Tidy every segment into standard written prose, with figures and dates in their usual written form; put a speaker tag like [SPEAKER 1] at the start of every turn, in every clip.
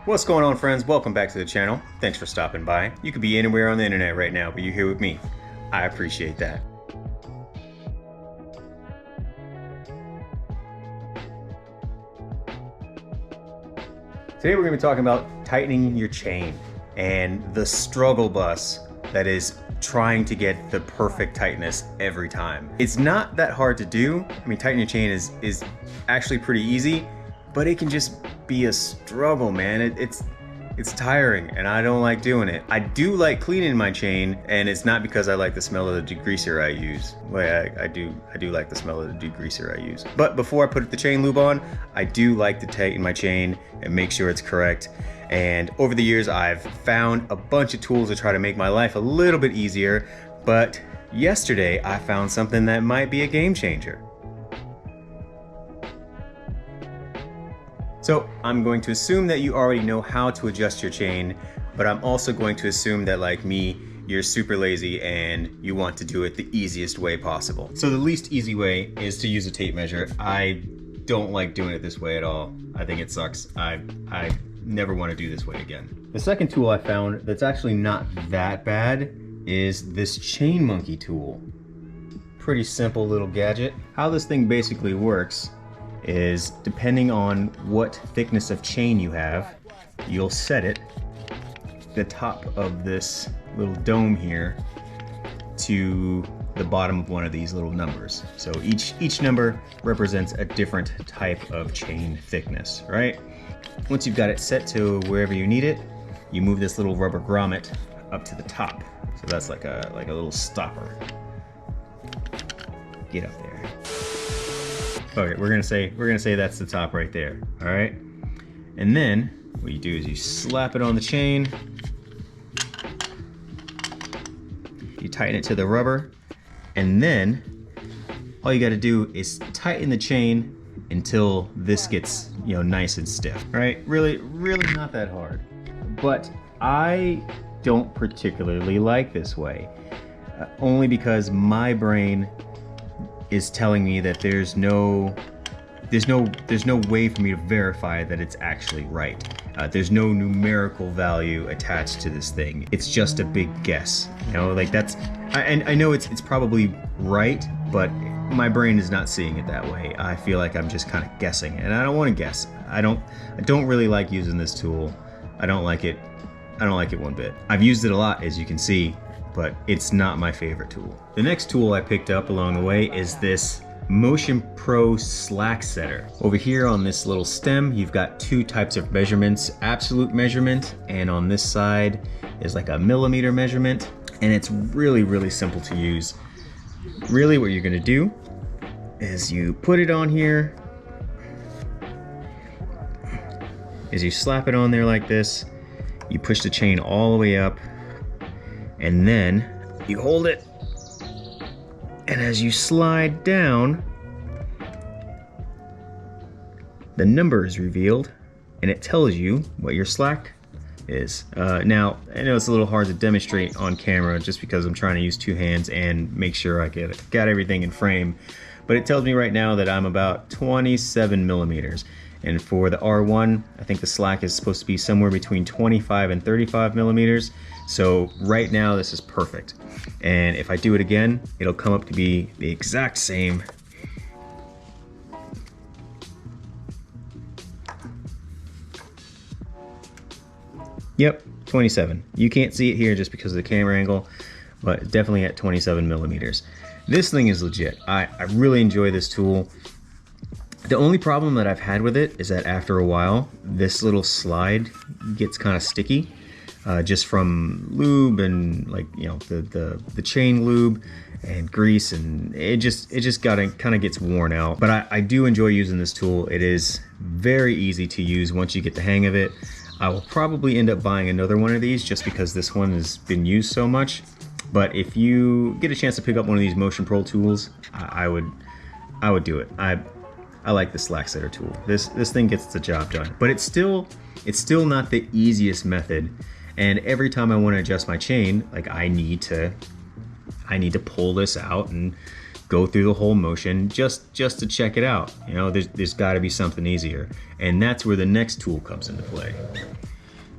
[SPEAKER 1] What's going on, friends? Welcome back to the channel. Thanks for stopping by. You could be anywhere on the internet right now, but you're here with me. I appreciate that. Today we're going to be talking about tightening your chain and the struggle bus that is trying to get the perfect tightness every time. It's not that hard to do. I mean, tightening your chain is actually pretty easy, but it can just be a struggle, man. It's tiring and I don't like doing it. I do like cleaning my chain, and it's not because I like the smell of the degreaser I use. Well, I do like the smell of the degreaser I use. But before I put the chain lube on, I do like to tighten my chain and make sure it's correct. And over the years, I've found a bunch of tools to try to make my life a little bit easier. But yesterday, I found something that might be a game changer. So I'm going to assume that you already know how to adjust your chain, but I'm also going to assume that, like me, you're super lazy and you want to do it the easiest way possible. So the least easy way is to use a tape measure. I don't like doing it this way at all. I think it sucks. I never want to do this way again. The second tool I found that's actually not that bad is this Chain Monkey tool. Pretty simple little gadget. How this thing basically works is, depending on what thickness of chain you have, you'll set it the top of this little dome here to the bottom of one of these little numbers. So each number represents a different type of chain thickness, right? Once you've got it set to wherever you need it, you move this little rubber grommet up to the top. So that's like a little stopper. Get up there. Okay, we're gonna say that's the top right there. All right, and then what you do is you slap it on the chain, you tighten it to the rubber, and then all you got to do is tighten the chain until this gets, you know, nice and stiff. All right, really not that hard. But I don't particularly like this way, only because my brain is telling me that there's no way for me to verify that it's actually right. There's no numerical value attached to this thing. It's just a big guess. You know, like I know it's probably right, but my brain is not seeing it that way. I feel like I'm just kind of guessing, and I don't want to guess. I don't really like using this tool. I don't like it one bit. I've used it a lot, as you can see, but it's not my favorite tool. The next tool I picked up along the way is this Motion Pro slack setter. Over here on this little stem, you've got two types of measurements: absolute measurement, and on this side is like a millimeter measurement. And it's really simple to use. Really, what you're gonna do is you put it on here, is you slap it on there like this, you push the chain all the way up, and then you hold it, and as you slide down, the number is revealed, and it tells you what your slack is. Now, I know it's a little hard to demonstrate on camera just because I'm trying to use two hands and make sure I got everything in frame, but it tells me right now that I'm about 27 millimeters. And for the R1, I think the slack is supposed to be somewhere between 25 and 35 millimeters. So right now, this is perfect. And if I do it again, it'll come up to be the exact same. Yep, 27. You can't see it here just because of the camera angle, but definitely at 27 millimeters. This thing is legit. I really enjoy this tool. The only problem that I've had with it is that after a while, this little slide gets kind of sticky, just from lube and, like, you know, the chain lube and grease, and it just kind of gets worn out. But I do enjoy using this tool. It is very easy to use once you get the hang of it. I will probably end up buying another one of these just because this one has been used so much. But if you get a chance to pick up one of these Motion Pro tools, I would do it. I like the slack setter tool. This thing gets the job done, but it's still not the easiest method. And every time I want to adjust my chain, like, I need to pull this out and go through the whole motion just to check it out. You know, there's got to be something easier, and that's where the next tool comes into play.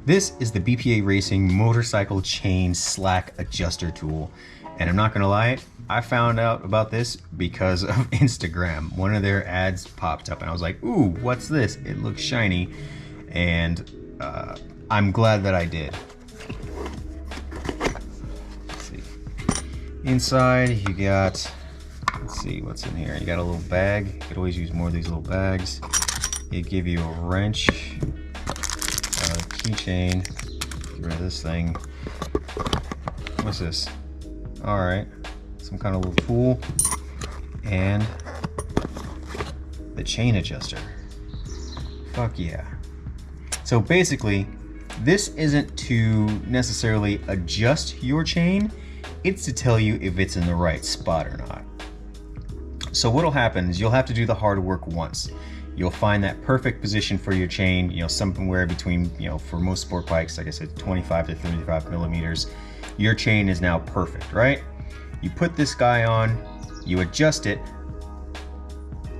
[SPEAKER 1] This is the BPA Racing Motorcycle Chain Slack Adjuster Tool. And I'm not gonna lie, I found out about this because of Instagram. One of their ads popped up and I was like, ooh, what's this? It looks shiny. And I'm glad that I did. Let's see. Inside you got, let's see what's in here. You got a little bag. You could always use more of these little bags. They give you a wrench, keychain, get rid of this thing. What's this? All right, some kind of little tool, and the chain adjuster. Fuck yeah. So basically, this isn't to necessarily adjust your chain, it's to tell you if it's in the right spot or not. So what'll happen is you'll have to do the hard work once. You'll find that perfect position for your chain, you know, somewhere between, you know, for most sport bikes, like I said, 25 to 35 millimeters. Your chain is now perfect, right? You put this guy on, you adjust it,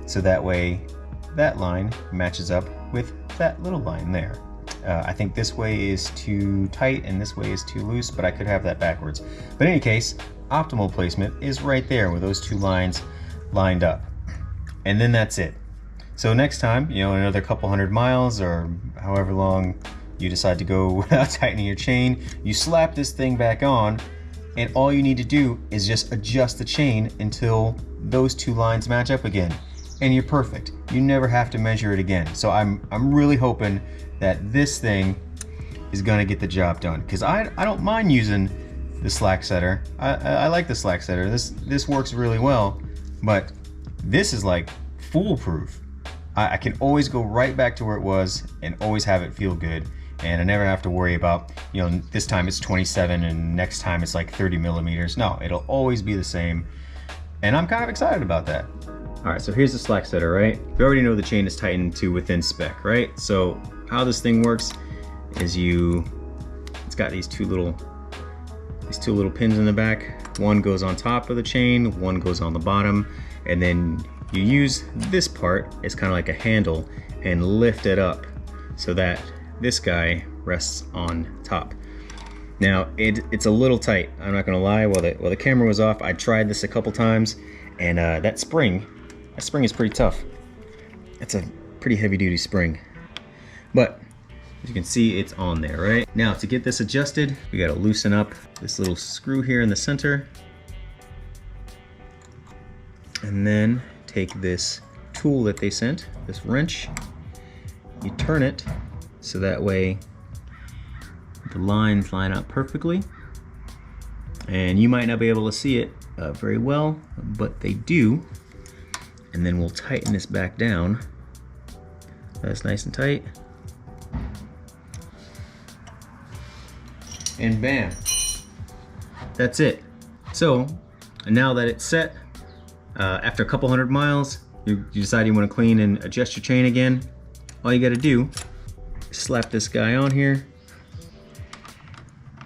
[SPEAKER 1] so that way that line matches up with that little line there. I think this way is too tight and this way is too loose, but I could have that backwards. But in any case, optimal placement is right there with those two lines lined up. And then that's it. So next time, you know, another couple 100 miles or however long you decide to go without tightening your chain, you slap this thing back on, and all you need to do is just adjust the chain until those two lines match up again, and you're perfect. You never have to measure it again. So I'm really hoping that this thing is gonna get the job done, because I don't mind using the slack setter. I like the slack setter. This works really well, but this is like foolproof. I can always go right back to where it was and always have it feel good. And I never have to worry about, you know, this time it's 27 and next time it's like 30 millimeters. No, it'll always be the same. And I'm kind of excited about that. All right, so here's the slack setter, right? We already know the chain is tightened to within spec, right? So how this thing works is it's got these two little pins in the back. One goes on top of the chain, one goes on the bottom, and then you use this part as kind of like a handle and lift it up so that this guy rests on top. Now it's a little tight, I'm not gonna lie. While the camera was off, I tried this a couple times, and that spring is pretty tough. It's a pretty heavy duty spring, but as you can see, it's on there, right? Now to get this adjusted, we gotta loosen up this little screw here in the center, and then take this tool that they sent, this wrench, you turn it so that way the lines line up perfectly. And you might not be able to see it very well, but they do. And then we'll tighten this back down. That's nice and tight. And bam, that's it. So now that it's set, after a couple 100 miles, you decide you want to clean and adjust your chain again. All you got to do is slap this guy on here,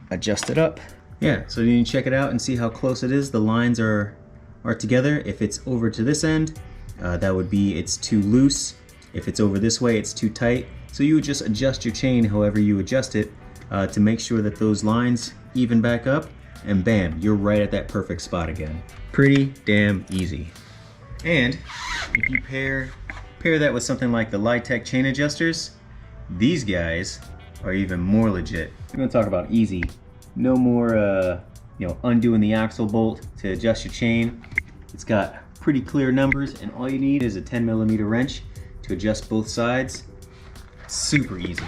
[SPEAKER 1] adjust it up. Yeah, so you can check it out and see how close it is. The lines are together. If it's over to this end, that would be it's too loose. If it's over this way, it's too tight. So you would just adjust your chain however you adjust it to make sure that those lines even back up, and bam, you're right at that perfect spot again. Pretty damn easy. And if you pair that with something like the Litech chain adjusters, these guys are even more legit. We're gonna talk about easy. No more you know, undoing the axle bolt to adjust your chain. It's got pretty clear numbers, and all you need is a 10 millimeter wrench to adjust both sides. Super easy.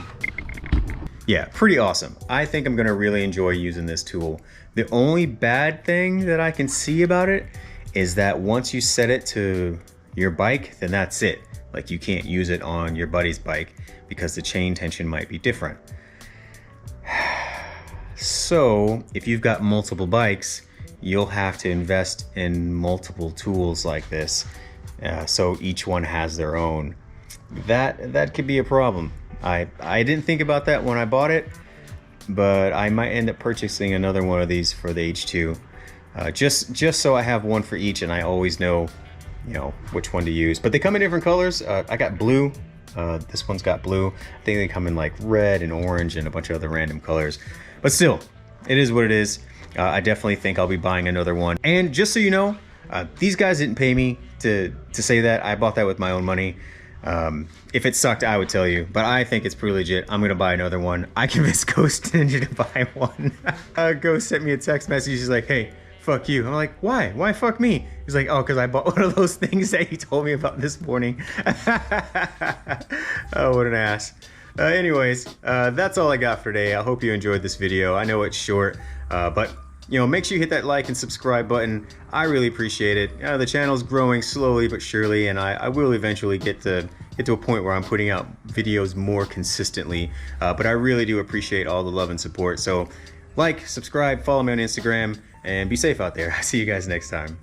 [SPEAKER 1] Yeah, pretty awesome. I think I'm gonna really enjoy using this tool. The only bad thing that I can see about it is that once you set it to your bike, then that's it. Like, you can't use it on your buddy's bike because the chain tension might be different. So if you've got multiple bikes, you'll have to invest in multiple tools like this. So each one has their own. That could be a problem. I didn't think about that when I bought it, but I might end up purchasing another one of these for the H2, just so I have one for each and I always know, you know, which one to use. But they come in different colors. I got blue, This one's got blue. I think they come in like red and orange and a bunch of other random colors. But still, it is what it is. I definitely think I'll be buying another one. And just so you know, these guys didn't pay me to say that. I bought that with my own money. If it sucked, I would tell you, but I think it's pretty legit. I'm gonna buy another one. I convinced Ghost Ninja to buy one. Ghost sent me a text message. He's like, hey, fuck you. I'm like, why? Why fuck me? He's like, oh, because I bought one of those things that he told me about this morning. Oh, what an ass. Anyways, that's all I got for today. I hope you enjoyed this video. I know it's short, but you know, make sure you hit that like and subscribe button. I really appreciate it. The channel's growing slowly but surely, and I will eventually get to a point where I'm putting out videos more consistently. But I really do appreciate all the love and support. So like, subscribe, follow me on Instagram, and be safe out there. I'll see you guys next time.